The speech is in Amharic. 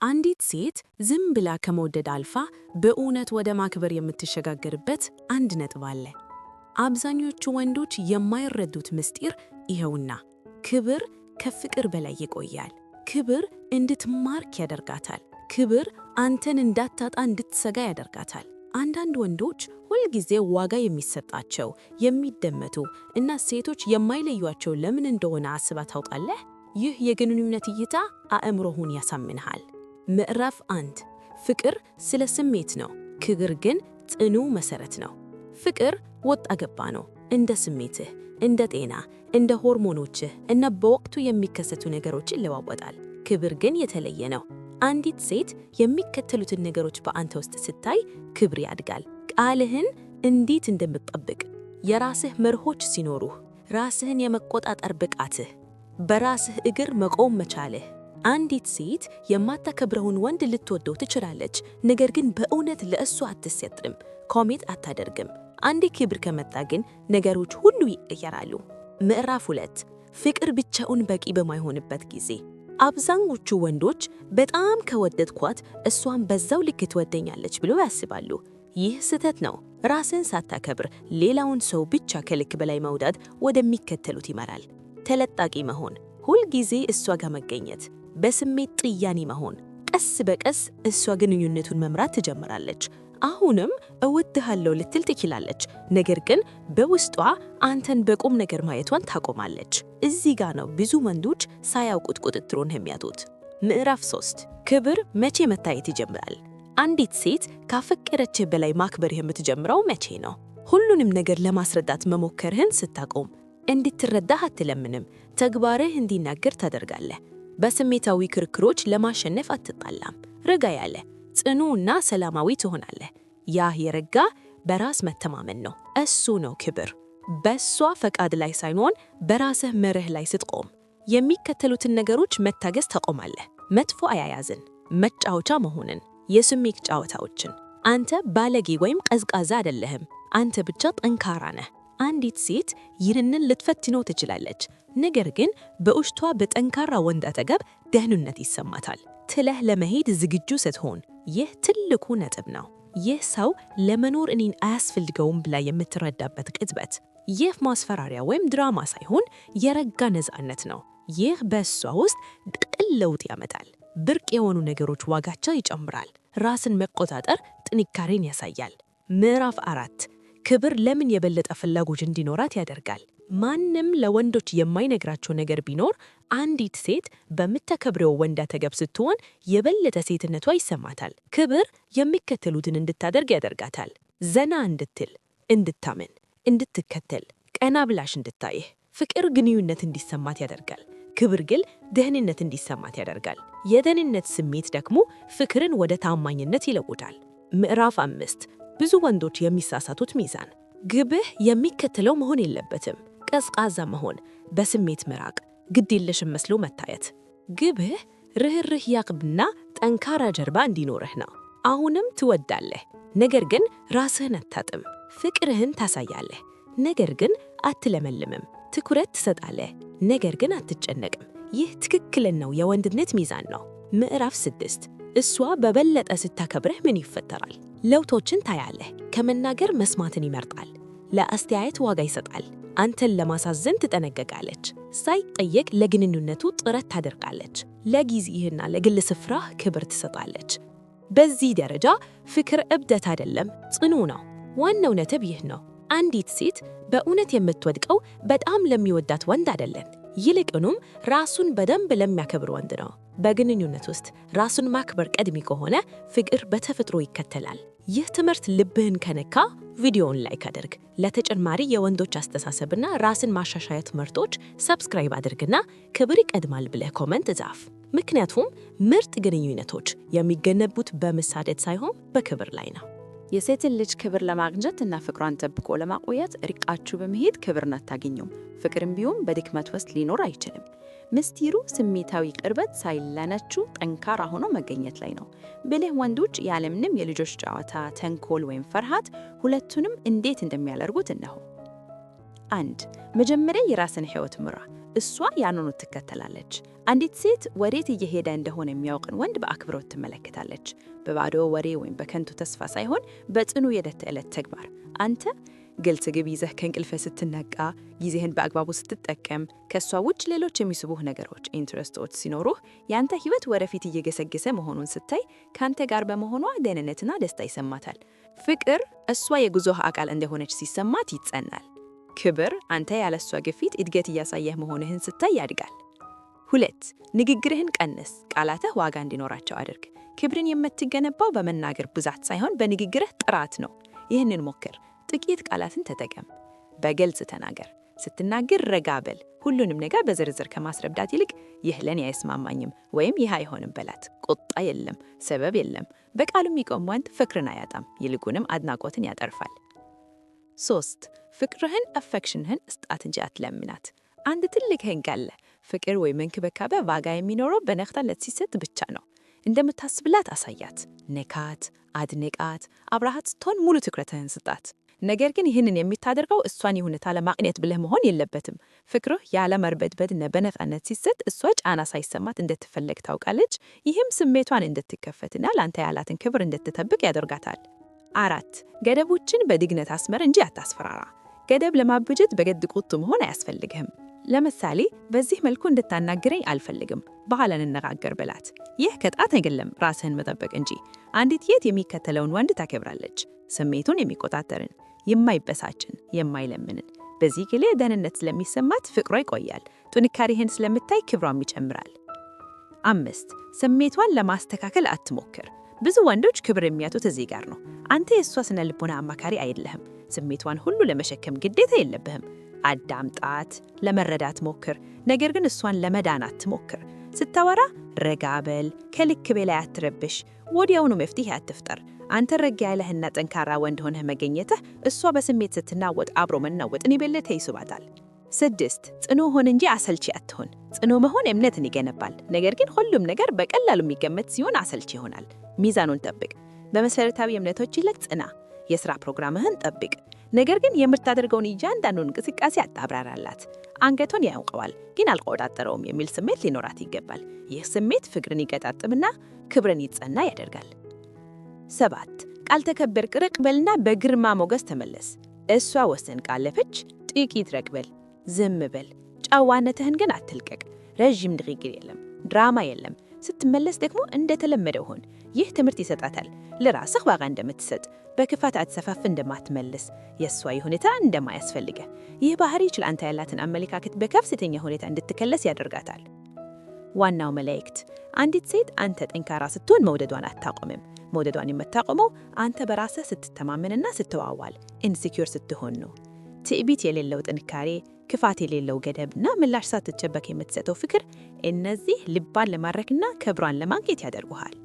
አንዲት ሴት ዝም ብላ ከመውደድ አልፋ በእውነት ወደ ማክበር የምትሸጋገርበት አንድ ነጥብ አለ። አብዛኞቹ ወንዶች የማይረዱት ምስጢር ይኸውና፣ ክብር ከፍቅር በላይ ይቆያል። ክብር እንድትማርክ ያደርጋታል። ክብር አንተን እንዳታጣ እንድትሰጋ ያደርጋታል። አንዳንድ ወንዶች ሁልጊዜ ዋጋ የሚሰጣቸው የሚደመጡ እና ሴቶች የማይለዩቸው ለምን እንደሆነ አስባ ታውቃለህ? ይህ የግንኙነት እይታ አእምሮህን ያሳምንሃል። ምዕራፍ 1 ፍቅር ስለ ስሜት ነው፣ ክብር ግን ጽኑ መሰረት ነው። ፍቅር ወጣ ገባ ነው። እንደ ስሜትህ፣ እንደ ጤና፣ እንደ ሆርሞኖችህ እና በወቅቱ የሚከሰቱ ነገሮች ይለዋወጣል። ክብር ግን የተለየ ነው። አንዲት ሴት የሚከተሉትን ነገሮች በአንተ ውስጥ ስታይ ክብር ያድጋል። ቃልህን እንዴት እንደምትጠብቅ፣ የራስህ መርሆች ሲኖሩህ፣ ራስህን የመቆጣጠር ብቃትህ፣ በራስህ እግር መቆም መቻልህ። አንዲት ሴት የማታከብረውን ወንድ ልትወደው ትችላለች፣ ነገር ግን በእውነት ለእሱ አትሰጥም፣ ኮሚት አታደርግም። አንዴ ክብር ከመጣ ግን ነገሮች ሁሉ ይቀየራሉ። ምዕራፍ 2 ፍቅር ብቻውን በቂ በማይሆንበት ጊዜ። አብዛኞቹ ወንዶች በጣም ከወደድኳት እሷን በዛው ልክ ትወደኛለች ብለው ያስባሉ። ይህ ስህተት ነው። ራስን ሳታከብር ሌላውን ሰው ብቻ ከልክ በላይ መውደድ ወደሚከተሉት ይመራል። ተለጣቂ መሆን፣ ሁልጊዜ እሷ ጋር መገኘት፣ በስሜት ጥያኔ መሆን። ቀስ በቀስ እሷ ግንኙነቱን መምራት ትጀምራለች። አሁንም እወድሃለሁ ልትል ትችላለች፣ ነገር ግን በውስጧ አንተን በቁም ነገር ማየቷን ታቆማለች። እዚህ ጋር ነው ብዙ ወንዶች ሳያውቁት ቁጥጥሩን የሚያጡት። ምዕራፍ 3 ክብር መቼ መታየት ይጀምራል? አንዲት ሴት ካፈቀረችህ በላይ ማክበር የምትጀምረው መቼ ነው? ሁሉንም ነገር ለማስረዳት መሞከርህን ስታቆም። እንድትረዳህ አትለምንም፣ ተግባርህ እንዲናገር ታደርጋለህ። በስሜታዊ ክርክሮች ለማሸነፍ አትጣላም። ረጋ ያለ ጽኑና ሰላማዊ ትሆናለህ። ያ የረጋ በራስ መተማመን ነው። እሱ ነው ክብር። በሷ ፈቃድ ላይ ሳይሆን በራስህ መርህ ላይ ስትቆም የሚከተሉትን ነገሮች መታገስ ታቆማለህ። መጥፎ አያያዝን፣ መጫወቻ መሆንን፣ የስሜት ጨዋታዎችን። አንተ ባለጌ ወይም ቀዝቃዛ አይደለህም፣ አንተ ብቻ ጠንካራ ነህ። አንዲት ሴት ይህንን ልትፈትነው ትችላለች፣ ነገር ግን በውስጧ በጠንካራ ወንድ አጠገብ ደህንነት ይሰማታል። ትለህ ለመሄድ ዝግጁ ስትሆን፣ ይህ ትልቁ ነጥብ ነው። ይህ ሰው ለመኖር እኔን አያስፈልገውም ብላ የምትረዳበት ቅጽበት። ይህ ማስፈራሪያ ወይም ድራማ ሳይሆን የረጋ ነፃነት ነው። ይህ በእሷ ውስጥ ጥቅል ለውጥ ያመጣል። ብርቅ የሆኑ ነገሮች ዋጋቸው ይጨምራል። ራስን መቆጣጠር ጥንካሬን ያሳያል። ምዕራፍ 4 ክብር ለምን የበለጠ ፍላጎት እንዲኖራት ያደርጋል? ማንም ለወንዶች የማይነግራቸው ነገር ቢኖር አንዲት ሴት በምታከብረው ወንድ አጠገብ ስትሆን የበለጠ ሴትነቷ ይሰማታል። ክብር የሚከተሉትን እንድታደርግ ያደርጋታል። ዘና እንድትል፣ እንድታምን፣ እንድትከተል፣ ቀና ብላሽ እንድታይህ። ፍቅር ግንኙነት እንዲሰማት ያደርጋል። ክብር ግን ደህንነት እንዲሰማት ያደርጋል። የደህንነት ስሜት ደግሞ ፍቅርን ወደ ታማኝነት ይለውጣል። ምዕራፍ 5 ብዙ ወንዶች የሚሳሳቱት ሚዛን። ግብህ የሚከተለው መሆን የለበትም። ቀዝቃዛ መሆን፣ በስሜት መራቅ፣ ግዴለሽም መስሎ መታየት። ግብህ ርህርህ ያቅብና ጠንካራ ጀርባ እንዲኖርህ ነው። አሁንም ትወዳለህ፣ ነገር ግን ራስህን አታጥም። ፍቅርህን ታሳያለህ፣ ነገር ግን አትለመልምም። ትኩረት ትሰጣለህ፣ ነገር ግን አትጨነቅም። ይህ ትክክለኛው የወንድነት ሚዛን ነው። ምዕራፍ 6 እሷ በበለጠ ስታከብርህ ምን ይፈጠራል? ለውጦችን ታያለህ። ከመናገር መስማትን ይመርጣል። ለአስተያየት ዋጋ ይሰጣል። አንተን ለማሳዘን ትጠነቀቃለች። ሳይጠየቅ ለግንኙነቱ ጥረት ታደርጋለች። ለጊዜህና ለግል ስፍራህ ክብር ትሰጣለች። በዚህ ደረጃ ፍቅር እብደት አይደለም፣ ጽኑ ነው። ዋናው ነጥብ ይህ ነው። አንዲት ሴት በእውነት የምትወድቀው በጣም ለሚወዳት ወንድ አይደለም፣ ይልቁንም ራሱን በደንብ ለሚያከብር ወንድ ነው። በግንኙነት ውስጥ ራሱን ማክበር ቀድሚ ከሆነ ፍቅር በተፈጥሮ ይከተላል። ይህ ትምህርት ልብህን ከነካ ቪዲዮውን ላይክ አድርግ። ለተጨማሪ የወንዶች አስተሳሰብና ራስን ማሻሻያ ትምህርቶች ሰብስክራይብ አድርግና ክብር ይቀድማል ብለህ ኮመንት ጻፍ። ምክንያቱም ምርጥ ግንኙነቶች የሚገነቡት በመሳደድ ሳይሆን በክብር ላይ ነው። የሴትን ልጅ ክብር ለማግኘት እና ፍቅሯን ጠብቆ ለማቆየት ርቃችሁ በመሄድ ክብርን አታገኙም። ፍቅርም ቢሆን በድክመት ውስጥ ሊኖር አይችልም። ምስጢሩ ስሜታዊ ቅርበት ሳይለነችሁ ጠንካራ ሆኖ መገኘት ላይ ነው። ብልህ ወንዶች ያለምንም የልጆች ጨዋታ፣ ተንኮል ወይም ፍርሃት ሁለቱንም እንዴት እንደሚያደርጉት እነሆ። 1 መጀመሪያ የራስን ሕይወት ምራ። እሷ ያንኑ ትከተላለች። አንዲት ሴት ወዴት እየሄደ እንደሆነ የሚያውቅን ወንድ በአክብሮት ትመለከታለች። በባዶ ወሬ ወይም በከንቱ ተስፋ ሳይሆን በጽኑ የዕለት ተዕለት ተግባር። አንተ ግልጽ ግብ ይዘህ ከእንቅልፍህ ስትነቃ፣ ጊዜህን በአግባቡ ስትጠቀም፣ ከእሷ ውጭ ሌሎች የሚስቡህ ነገሮች ኢንትረስቶች ሲኖሩህ፣ ያንተ ሕይወት ወደፊት እየገሰገሰ መሆኑን ስታይ ከአንተ ጋር በመሆኗ ደህንነትና ደስታ ይሰማታል። ፍቅር እሷ የጉዞህ አካል እንደሆነች ሲሰማት ይጸናል። ክብር አንተ ያለ እሷ ግፊት እድገት እያሳየህ መሆንህን ስታይ ያድጋል። 2. ንግግርህን ቀንስ፣ ቃላትህ ዋጋ እንዲኖራቸው አድርግ። ክብርን የምትገነባው በመናገር ብዛት ሳይሆን በንግግርህ ጥራት ነው። ይህንን ሞክር። ጥቂት ቃላትን ተጠቀም። በግልጽ ተናገር። ስትናገር ረጋ በል። ሁሉንም ነገር በዝርዝር ከማስረዳት ይልቅ ይህ ለኔ አይስማማኝም ወይም ይህ አይሆንም በላት። ቁጣ የለም፣ ሰበብ የለም። በቃሉ የሚቆም ወንድ ፍቅርን አያጣም፣ ይልቁንም አድናቆትን ያጠርፋል። 3. ፍቅርህን አፌክሽንህን ስጣት እንጂ አትለምናት። አንድ ትልቅ ህግ አለ። ፍቅር ወይም እንክብካቤ ዋጋ የሚኖረው በነፃነት ሲሰጥ ብቻ ነው። እንደምታስብላት አሳያት። ንካት፣ አድንቃት፣ አብረሃት ስትሆን ሙሉ ትኩረትህን ስጣት። ነገር ግን ይህንን የምታደርገው እሷን ይሁንታ ለማግኘት ብለህ መሆን የለበትም። ፍቅርህ ያለ መርበድበድና በነፃነት ሲሰጥ እሷ ጫና ሳይሰማት እንድትፈለግ ታውቃለች። ይህም ስሜቷን እንድትከፈትና ለአንተ ያላትን ክብር እንድትጠብቅ ያደርጋታል። 4. ገደቦችን በድግነት አስመር እንጂ አታስፈራራ። ገደብ ለማበጀት በግድ ቁጡ መሆን አያስፈልግህም። ለምሳሌ በዚህ መልኩ እንድታናግረኝ አልፈልግም፣ በኋላ እንነጋገር በላት። ይህ ቅጣት አይደለም፣ ራስህን መጠበቅ እንጂ። አንዲት ሴት የሚከተለውን ወንድ ታከብራለች። ስሜቱን የሚቆጣጠርን፣ የማይበሳጭን፣ የማይለምንን። በዚህ ጊዜ ደህንነት ስለሚሰማት ፍቅሯ ይቆያል። ጥንካሬህን ስለምታይ ክብሯም ይጨምራል። 5. ስሜቷን ለማስተካከል አትሞክር። ብዙ ወንዶች ክብር የሚያጡት እዚህ ጋር ነው። አንተ የእሷ ስነ ልቦና አማካሪ አይደለህም። ስሜቷን ሁሉ ለመሸከም ግዴታ የለብህም። አዳምጣት፣ ለመረዳት ሞክር። ነገር ግን እሷን ለመዳን አትሞክር። ስታወራ ረጋ በል፣ ከልክ በላይ አትረብሽ። ወዲያውኑ መፍትሄ አትፍጠር። አንተ ረጋ ያለህና ጠንካራ ወንድ ሆነህ መገኘትህ እሷ በስሜት ስትናወጥ አብሮ መናወጥን የበለጠ ይስባታል። 6. ጽኑ ሆን እንጂ አሰልቺ አትሆን። ጽኑ መሆን እምነትን ይገነባል። ነገር ግን ሁሉም ነገር በቀላሉ የሚገመት ሲሆን አሰልቺ ይሆናል። ሚዛኑን ጠብቅ። በመሰረታዊ እምነቶች ላይ ጽና። የሥራ ፕሮግራምህን ጠብቅ። ነገር ግን የምታደርገውን እያንዳንዱን እንቅስቃሴ አታብራራላት። አንገቷን ያውቀዋል ግን አልቆጣጠረውም የሚል ስሜት ሊኖራት ይገባል። ይህ ስሜት ፍቅርን ይገጣጥምና ክብርን ይጸና ያደርጋል። 7. ቃል ተከበርክ፣ ርቅ በልና በግርማ ሞገስ ተመለስ። እሷ ወሰን ካለፈች ጥቂት ረቅ በል፣ ዝም በል። ጨዋነትህን ግን አትልቀቅ። ረዥም ንግግር የለም፣ ድራማ የለም። ስትመለስ ደግሞ እንደተለመደው ሆን። ይህ ትምህርት ይሰጣታል። ለራስህ ዋጋ እንደምትሰጥ፣ በክፋት አትሰፋፍ እንደማትመልስ፣ የእሷ ሁኔታ እንደማያስፈልገ። ይህ ባህሪ አንተ ያላትን አመለካከት በከፍተኛ ሁኔታ እንድትከለስ ያደርጋታል። ዋናው መልእክት፣ አንዲት ሴት አንተ ጠንካራ ስትሆን መውደዷን አታቆምም። መውደዷን የምታቆመው አንተ በራስህ ስትተማመንና ስትዋዋል፣ ኢንሴኪዩር ስትሆን ነው። ትዕቢት የሌለው ጥንካሬ፣ ክፋት የሌለው ገደብና ምላሽ ሳትጨበቅ የምትሰጠው ፍቅር፣ እነዚህ ልባን ለማረክና ክብሯን ለማግኘት ያደርጉሃል።